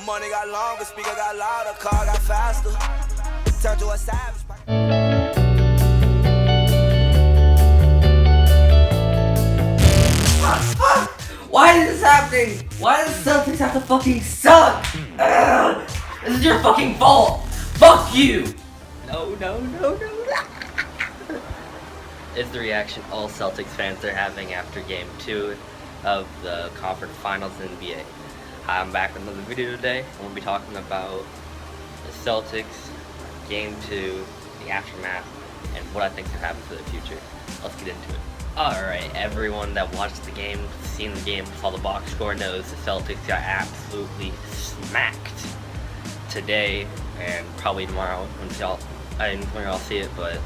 Money got longer, speaker got louder, car got faster. Turned to a savage. Why is this happening? Why does the Celtics have to fucking suck? Ugh. This is your fucking fault. Fuck you. No. It's the reaction all Celtics fans are having after Game 2 of the Conference Finals in the NBA. I'm back with another video today. I'm going to be talking about the Celtics, Game 2, the aftermath, and what I think could happen for the future. Let's get into it. Alright, everyone that watched the game, seen the game, saw the box score knows the Celtics got absolutely smacked today, and probably tomorrow when y'all see it, but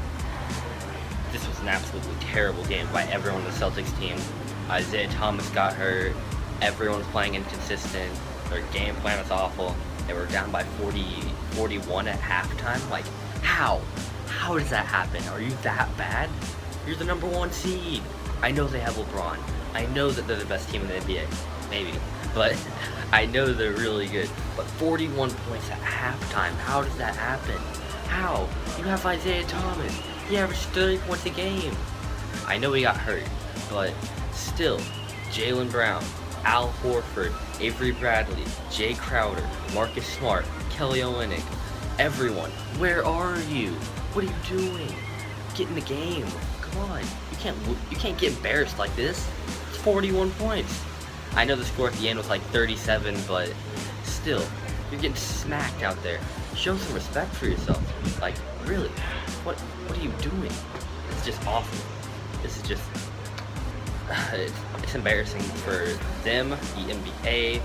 this was an absolutely terrible game by everyone on the Celtics team. Isaiah Thomas got hurt, everyone was playing inconsistent, their game plan was awful, they were down by 41 at halftime. Like, how? How does that happen? Are you that bad? You're the number 1 seed. I know they have LeBron. I know that they're the best team in the NBA. Maybe. But I know they're really good. But 41 points at halftime. How does that happen? How? You have Isaiah Thomas. He averaged 30 points a game. I know he got hurt. But still, Jaylen Brown, Al Horford, Avery Bradley, Jay Crowder, Marcus Smart, Kelly Olynyk, everyone. Where are you? What are you doing? Get in the game. Come on, you can't get embarrassed like this. It's 41 points. I know the score at the end was like 37, but still, you're getting smacked out there. Show some respect for yourself. Like, really, what are you doing? It's just awful. This is just, it's embarrassing for them, the NBA,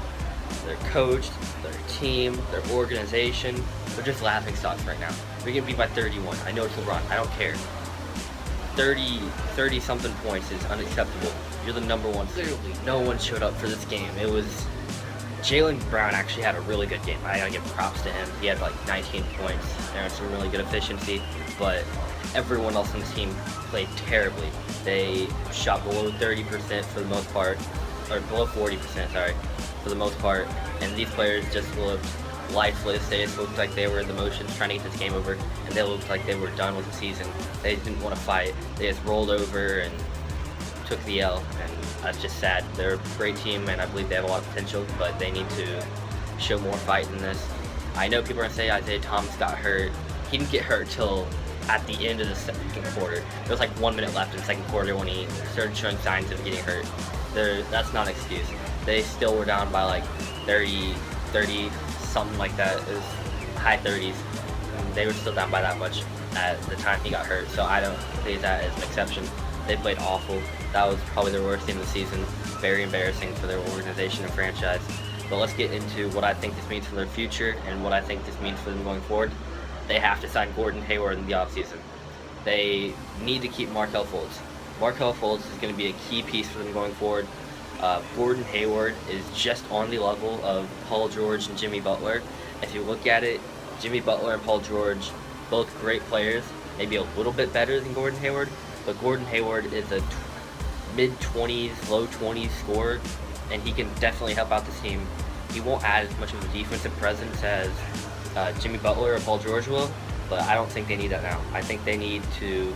their coach, their team, their organization. They're just laughing stocks right now. We're getting beat by 31. I know it's LeBron. I don't care. 30 something points is unacceptable. You're the number 1. Literally, no one showed up for this game. It was Jaylen Brown actually had a really good game. I gotta give props to him. He had like 19 points. There was some really good efficiency, but everyone else on the team played terribly. They shot below 30% for the most part, or below 40%, sorry, for the most part. And these players just looked lifeless. They just looked like they were in the motions trying to get this game over, and they looked like they were done with the season. They didn't want to fight. They just rolled over and took the L, and that's just sad. They're a great team, and I believe they have a lot of potential, but they need to show more fight in this. I know people are going to say Isaiah Thomas got hurt. He didn't get hurt till at the end of the second quarter. There was like 1 minute left in the second quarter when he started showing signs of getting hurt. That's not an excuse. They still were down by like 30, something like that. It was high 30s. They were still down by that much at the time he got hurt, so I don't see that as an exception. They played awful. That was probably their worst game of the season. Very embarrassing for their organization and franchise. But let's get into what I think this means for their future and what I think this means for them going forward. They have to sign Gordon Hayward in the offseason. They need to keep Markelle Fultz. Markelle Fultz is going to be a key piece for them going forward. Gordon Hayward is just on the level of Paul George and Jimmy Butler. If you look at it, Jimmy Butler and Paul George, both great players, maybe a little bit better than Gordon Hayward, but Gordon Hayward is a mid-20s, low-20s scorer, and he can definitely help out this team. He won't add as much of a defensive presence as Jimmy Butler or Paul George will, but I don't think they need that now. I think they need to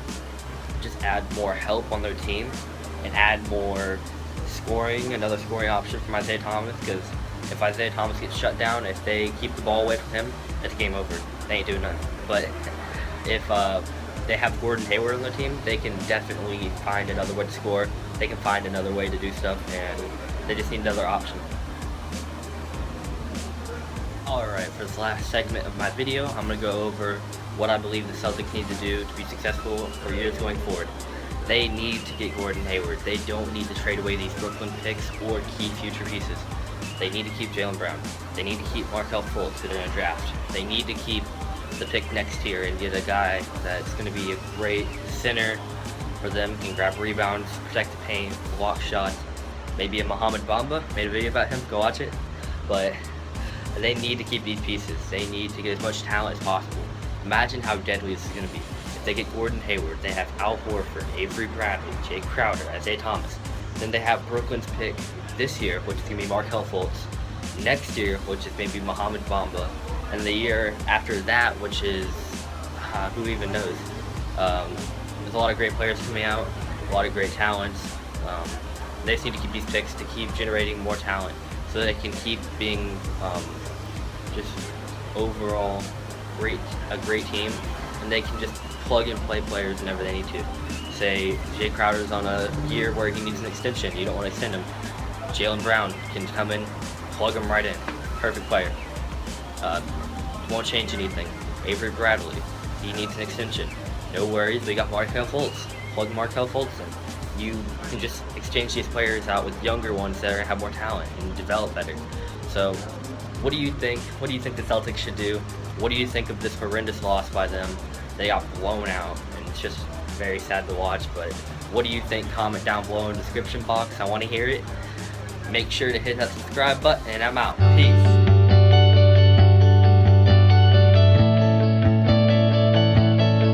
just add more help on their team and add more scoring, another scoring option from Isaiah Thomas, because if Isaiah Thomas gets shut down, if they keep the ball away from him, it's game over. They ain't doing nothing. But if they have Gordon Hayward on their team, they can definitely find another way to score. They can find another way to do stuff, and they just need another option. Alright, for this last segment of my video, I'm going to go over what I believe the Celtics need to do to be successful for years going forward. They need to get Gordon Hayward. They don't need to trade away these Brooklyn picks or key future pieces. They need to keep Jaylen Brown. They need to keep Markelle Fultz, who they're going to draft. They need to keep the pick next year and get a guy that's going to be a great center for them, can grab rebounds, protect the paint, block shots. Maybe a Mohamed Bamba. Made a video about him. Go watch it. But they need to keep these pieces. They need to get as much talent as possible. Imagine how deadly this is going to be. If they get Gordon Hayward, they have Al Horford, Avery Bradley, Jay Crowder, Isaiah Thomas. Then they have Brooklyn's pick this year, which is going to be Markelle Fultz. next year, which is maybe Mohamed Bamba, and the year after that, which is who even knows. There's a lot of great players coming out, a lot of great talents. They just need to keep these picks to keep generating more talent, so they can keep being just overall a great team, and they can just plug and play players whenever they need to. Say Jay Crowder's on a year where he needs an extension, you don't want to extend him. Jaylen Brown can come in, plug him right in, perfect player. Won't change anything. Avery Bradley, he needs an extension. No worries, we got Markelle Fultz. Plug Markelle Fultz in. You can just exchange these players out with younger ones that have more talent and develop better. So, what do you think? What do you think the Celtics should do? What do you think of this horrendous loss by them? They got blown out, and it's just very sad to watch. But what do you think? Comment down below in the description box. I want to hear it. Make sure to hit that subscribe button, and I'm out. Peace.